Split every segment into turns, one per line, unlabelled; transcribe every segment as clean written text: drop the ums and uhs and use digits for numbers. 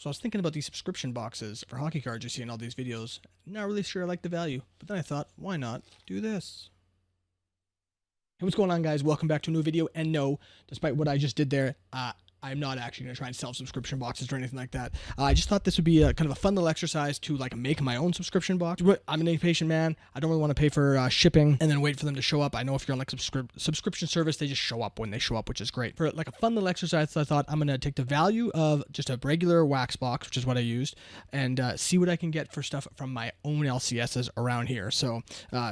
So I was thinking about these subscription boxes for hockey cards you see in all these videos. Not really sure I like the value, but then I thought, why not do this? Hey, what's going on, guys? Welcome back to a new video. And no, despite what I just did there, I'm not actually going to try and sell subscription boxes or anything like that. I just thought this would be a kind of a fun little exercise to like make my own subscription box. I'm an impatient man. I don't really want to pay for shipping and then wait for them to show up. I know if you're on like subscription service, they just show up when they show up, which is great. For like a fun little exercise, so I thought I'm going to take the value of just a regular wax box, which is what I used, and see what I can get for stuff from my own LCSs around here. So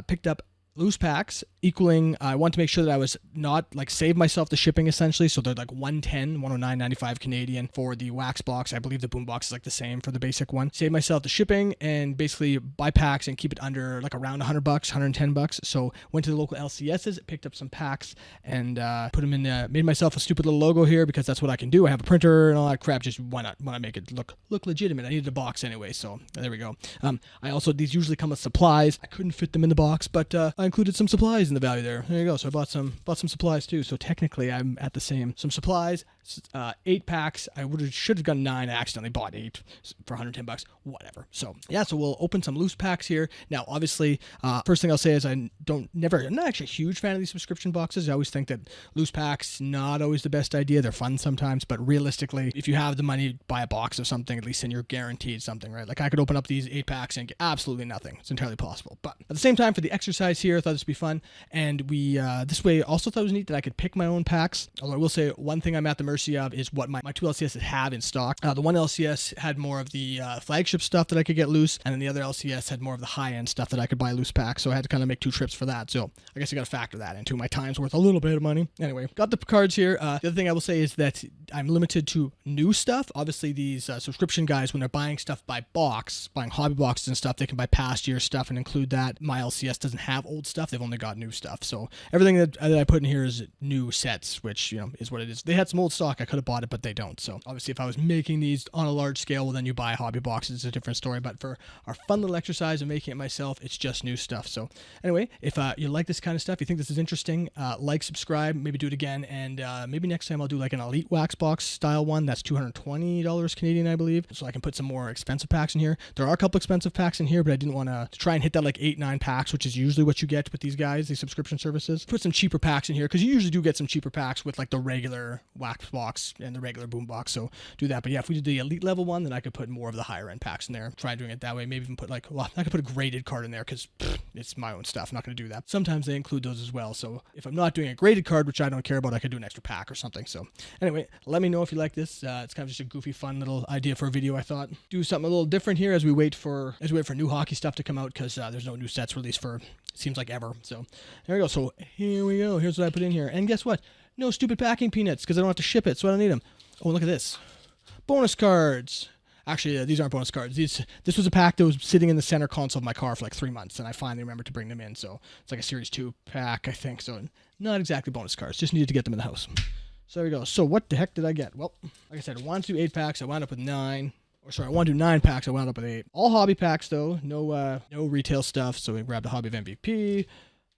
picked up loose packs equaling, I want to make sure that I was not like save myself the shipping essentially. So they're like 109.95 Canadian for the wax box. I believe the boom box is like the same for the basic one. Save myself the shipping and basically buy packs and keep it under like around $100, $110. So went to the local LCSs, picked up some packs and put them in there. Made myself a stupid little logo here because that's what I can do. I have a printer and all that crap. Just why not make it look legitimate? I needed a box anyway. So there we go. These usually come with supplies. I couldn't fit them in the box, but I included some supplies in the value there. There you go. So I bought some supplies too. So technically I'm at the same. Some supplies, 8 packs. I should have gotten 9. I accidentally bought 8 for $110. Whatever. So yeah, so we'll open some loose packs here. Now, obviously, first thing I'll say is I'm not actually a huge fan of these subscription boxes. I always think that loose packs, not always the best idea. They're fun sometimes, but realistically, if you have the money, buy a box of something, at least then you're guaranteed something, right? Like I could open up these 8 packs and get absolutely nothing. It's entirely possible. But at the same time, for the exercise here, I thought this would be fun. And we, this way, also thought it was neat that I could pick my own packs. Although I will say one thing I'm at the mercy of is what my 2 LCSs have in stock. The one LCS had more of the flagship stuff that I could get loose, and then the other LCS had more of the high-end stuff that I could buy loose packs. So I had to kind of make 2 trips for that. So I guess I got to factor that into my time's worth a little bit of money. Anyway, got the cards here. The other thing I will say is that I'm limited to new stuff. Obviously, these subscription guys, when they're buying stuff by box, buying hobby boxes and stuff, they can buy past year stuff and include that. My LCS doesn't have old stuff. They've only got new stuff. So everything that I put in here is new sets, which, is what it is. They had some old stock. I could have bought it, but they don't. So obviously, if I was making these on a large scale, well, then you buy hobby boxes. It's a different story. But for our fun little exercise of making it myself, it's just new stuff. So anyway, if you like this kind of stuff, you think this is interesting, like, subscribe, maybe do it again. And maybe next time I'll do like an elite wax box style one. That's $220 Canadian, I believe. So I can put some more expensive packs in here. There are a couple expensive packs in here, but I didn't want to try and hit that like 8-9 packs, which is usually what you get with these guys, these subscription services. Put some cheaper packs in here because you usually do get some cheaper packs with like the regular wax box and the regular boom box. So do that. But yeah, if we did the elite level one, then I could put more of the higher end packs in there. Try doing it that way. Maybe even put I could put a graded card in there because it's my own stuff. I'm not going to do that. Sometimes they include those as well. So if I'm not doing a graded card, which I don't care about, I could do an extra pack or something. So anyway, let me know if you like this. It's kind of just a goofy, fun little idea for a video. I thought do something a little different here as we wait for new hockey stuff to come out because there's no new sets released for it seems like ever. So there we go. So here we go. Here's what I put in here. And guess what? No stupid packing peanuts because I don't have to ship it, so I don't need them. Oh, look at this. Bonus cards. Actually, these aren't bonus cards. This was a pack that was sitting in the center console of my car for like 3 months, and I finally remembered to bring them in. So it's like a Series 2 pack, I think. So not exactly bonus cards. Just needed to get them in the house. So there we go. So what the heck did I get? Well, like I said, I wanted to do 8 packs. I wound up with 9. I wanted to do 9 packs. I wound up with 8. All hobby packs, though. No retail stuff. So we grabbed a Hobby of MVP.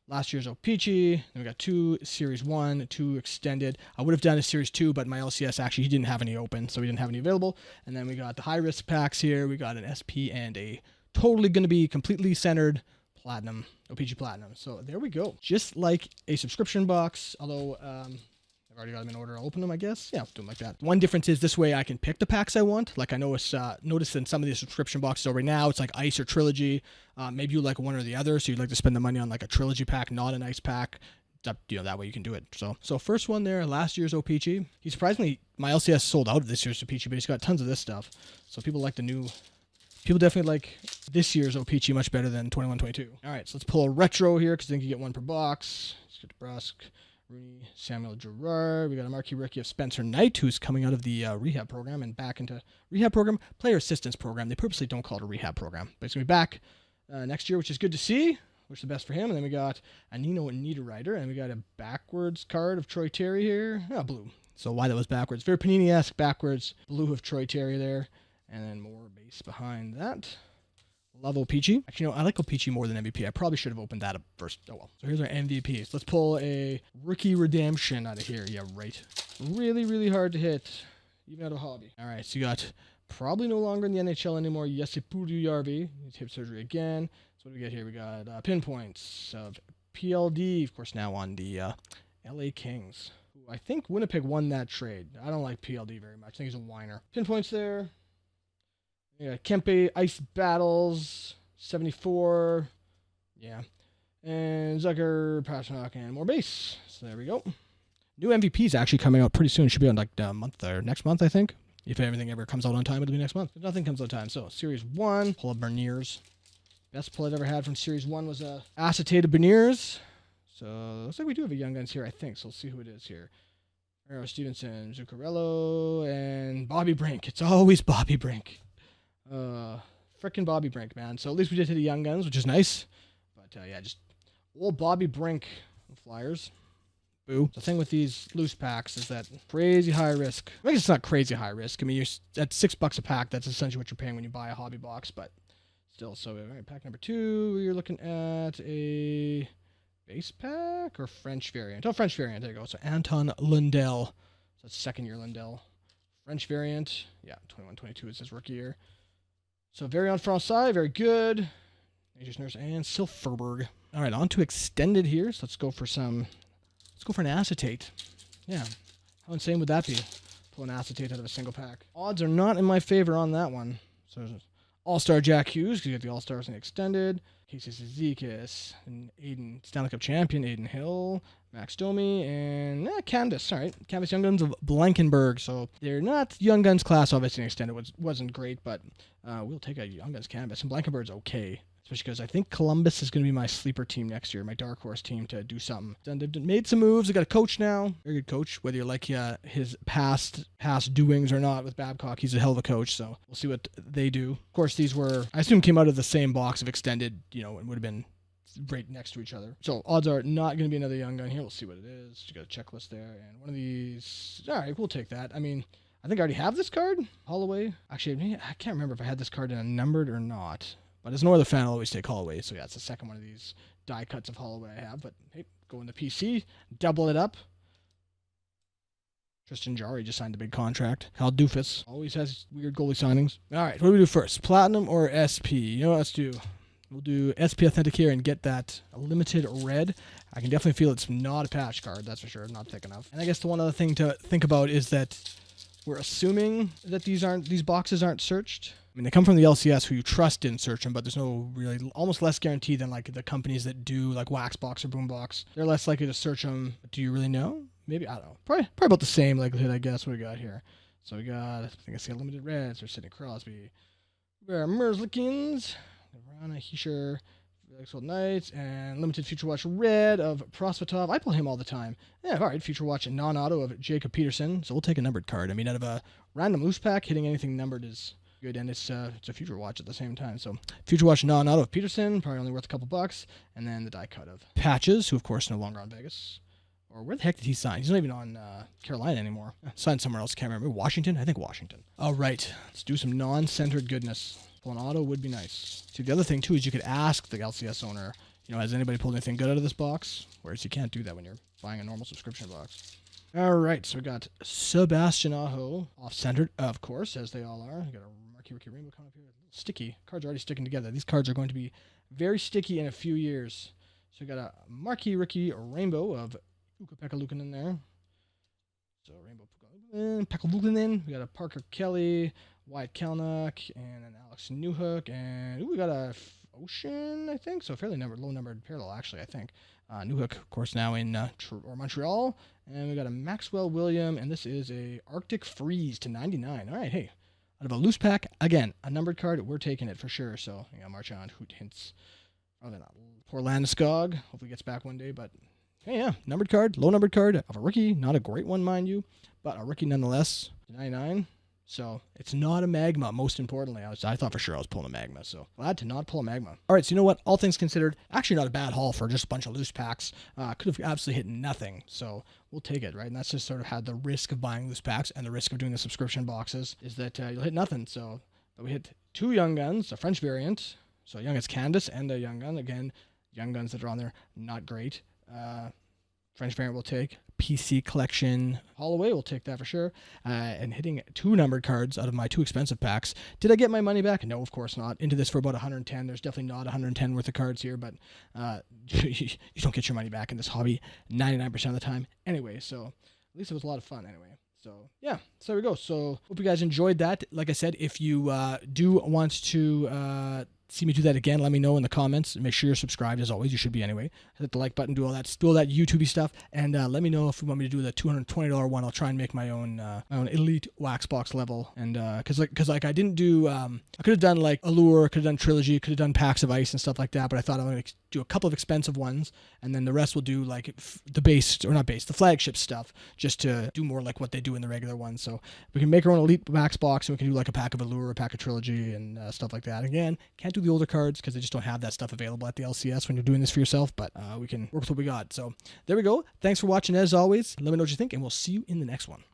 Last year's O-Pee-Chee. Then we got 2 Series 1, 2 extended. I would have done a Series 2, but my LCS actually, he didn't have any open, so we didn't have any available. And then we got the high-risk packs here. We got an SP and a totally going to be completely centered Platinum, O-Pee-Chee Platinum. So there we go. Just like a subscription box, although I've already got them in order. I'll open them, I guess. Yeah, I'll do them like that. One difference is this way I can pick the packs I want. Like I noticed in some of these subscription boxes over now, it's like Ice or Trilogy. Maybe you like one or the other, so you'd like to spend the money on like a Trilogy pack, not an Ice pack. That way you can do it. So first one there, last year's O-Pee-Chee. He surprisingly, my LCS sold out of this year's O-Pee-Chee, but he's got tons of this stuff. So people definitely like this year's O-Pee-Chee much better than 21-22. All right, so let's pull a retro here because then you get 1 per box. Let's get Brusque. Rooney, Samuel Girard. We got a marquee rookie of Spencer Knight, who's coming out of the rehab program and back into rehab program, player assistance program. They purposely don't call it a rehab program, but it's going to be back next year, which is good to see. Wish the best for him. And then we got a Nino Niederreiter, and we got a backwards card of Troy Terry here. Blue. So why that was backwards. Very Panini-esque backwards blue of Troy Terry there. And then more base behind that. Love O-Pee-Chee. Actually, I like O-Pee-Chee more than MVP. I probably should have opened that up first. Oh, well. So here's our MVPs. Let's pull a rookie redemption out of here. Yeah, right. Really, really hard to hit, even out of hobby. All right, so you got Probably no longer in the NHL anymore. Jesse Purjujärvi. He's hip surgery again. So what do we got here? We got pinpoints of PLD, of course, now on the LA Kings. I think Winnipeg won that trade. I don't like PLD very much. I think he's a whiner. Pinpoints there. Yeah, Kempe, Ice Battles, 74. Yeah. And Zucker, Pasternak, and more base. So there we go. New MVP is actually coming out pretty soon. Should be on like a month or next month, I think. If everything ever comes out on time, it'll be next month. If nothing comes out on time. So, Series 1, pull of Berniers. Best pull I've ever had from Series 1 was a acetate of Berniers. So, looks like we do have a Young Guns here, I think. So, let's see who it is here. Arrow Stevenson, Zuccarello, and Bobby Brink. It's always Bobby Brink. Frickin' Bobby Brink, man. So, at least we did hit a Young Guns, which is nice. But, yeah, just old Bobby Brink Flyers. Boo. The thing with these loose packs is that crazy high risk. I guess it's not crazy high risk. I mean, you're at $6 a pack. That's essentially what you're paying when you buy a hobby box, but still. So, all right, pack number 2, you're looking at a base pack or French variant. Oh, French variant. There you go. So, Anton Lundell. So, that's second-year Lundell. French variant. Yeah, 21-22 is his rookie year. So, Variant Francais, very good. Nature's Nurse and Silfverberg. All right, on to extended here. So, let's go for some... Let's go for an acetate. Yeah. How insane would that be? Pull an acetate out of a single pack. Odds are not in my favor on that one. So All-Star Jack Hughes, because you get the All-Stars in extended. Casey Zizekas, and Aiden, Stanley Cup champion, Aiden Hill, Max Domi, and Canvas. All right. Canvas Young Guns of Blankenberg. So they're not Young Guns class, obviously, in extended. Wasn't great, but we'll take a Young Guns Canvas. And Blankenberg's okay. Especially because I think Columbus is going to be my sleeper team next year, my dark horse team to do something. They've made some moves. They got a coach now, very good coach. Whether you like his past doings or not with Babcock, he's a hell of a coach. So we'll see what they do. Of course, these were, I assume, came out of the same box of extended, and would have been right next to each other. So odds are not going to be another Young Gun here. We'll see what it is. You got a checklist there, and one of these. All right, we'll take that. I mean, I think I already have this card, Holloway. Actually, I can't remember if I had this card in a numbered or not. But as no other fan, I'll always take Holloway. So, yeah, it's the second one of these die cuts of Holloway I have. But, hey, go in the PC, double it up. Tristan Jarry just signed a big contract. Hal Doofus always has weird goalie signings. All right, what do we do first? Platinum or SP? You know what, let's do. We'll do SP Authentic here and get that limited red. I can definitely feel it's not a patch card, that's for sure. Not thick enough. And I guess the one other thing to think about is that we're assuming that these boxes aren't searched. I mean, they come from the LCS, who you trust didn't search them, but there's no really, almost less guarantee than like the companies that do, like Waxbox or Boombox. They're less likely to search them. Do you really know? Maybe, I don't know. Probably about the same likelihood, I guess. What do we got here? So we got, I think I see a limited reds or Sidney Crosby, Merzlikins, Rana Hischer, Exalt Knights, and limited Future Watch red of Prosvetov. I pull him all the time. Yeah, all right. Future Watch and non-auto of Jacob Peterson. So we'll take a numbered card. I mean, out of a random loose pack, hitting anything numbered is good, and it's a Future Watch at the same time. So Future Watch non-auto of Peterson, probably only worth a couple bucks, and then the die cut of Patches, who of course no longer on Vegas. Or where the heck did he sign? He's not even on Carolina anymore. Signed somewhere else. Can't remember. Washington? I think Washington. All right. Let's do some non-centered goodness. Pull an auto would be nice. See, the other thing too is you could ask the LCS owner, has anybody pulled anything good out of this box? Whereas you can't do that when you're buying a normal subscription box. All right. So we got Sebastian Aho off-centered, of course, as they all are. We got a Marquee Rookie Rainbow coming up here. Sticky. Cards are already sticking together. These cards are going to be very sticky in a few years. So we got a Marquee Rookie Rainbow of Ukko-Pekka Luukkonen there. So Rainbow Pekka Luukkonen. We got a Parker Kelly, Wyatt Kalynuk, and an Alex Newhook. And we got a Ocean, I think. So fairly low numbered parallel, actually, I think. Newhook, of course, now in Montreal. And we got a Maxwell William, and this is a Arctic Freeze to 99. All right, hey. Out of a loose pack, again, a numbered card, we're taking it for sure. So, march on. Hoot hints. Probably not. Poor Landeskog. Hopefully he gets back one day, but hey, yeah, numbered card, low numbered card of a rookie. Not a great one, mind you, but a rookie nonetheless. 99. So it's not a Magma, most importantly. I thought for sure I was pulling a Magma, so glad to not pull a Magma. All right, so you know what? All things considered, actually not a bad haul for just a bunch of loose packs. Could have absolutely hit nothing, so we'll take it, right? And that's just sort of had the risk of buying loose packs and the risk of doing the subscription boxes is that you'll hit nothing. So but we hit 2 Young Guns, a French variant, so Young Guns Candace and a Young Gun. Again, Young Guns that are on there, not great. French variant we'll take. PC collection haul-away. We'll take that for sure. And hitting 2 numbered cards out of my 2 expensive packs. Did I get my money back? No, of course not. Into this for about 110. There's definitely not 110 worth of cards here, but you don't get your money back in this hobby 99% of the time. Anyway, so at least it was a lot of fun anyway. So yeah, so there we go. So hope you guys enjoyed that. Like I said, if you do want to see me do that again, let me know in the comments. Make sure you're subscribed as always. You should be anyway. Hit the like button, do all that YouTubey stuff, and let me know if you want me to do the $220 one. I'll try and make my own elite wax box level, and because I didn't do I could have done like Allure, could have done Trilogy, could have done Packs of Ice and stuff like that, but I thought I'm gonna do a couple of expensive ones, and then the rest will do like the flagship stuff, just to do more like what they do in the regular ones. So we can make our own elite wax box, and we can do like a pack of Allure, a pack of Trilogy, and stuff like that. Again, can't do the older cards because they just don't have that stuff available at the LCS when you're doing this for yourself, but we can work with what we got. So there we go. Thanks for watching as always. Let me know what you think, and we'll see you in the next one.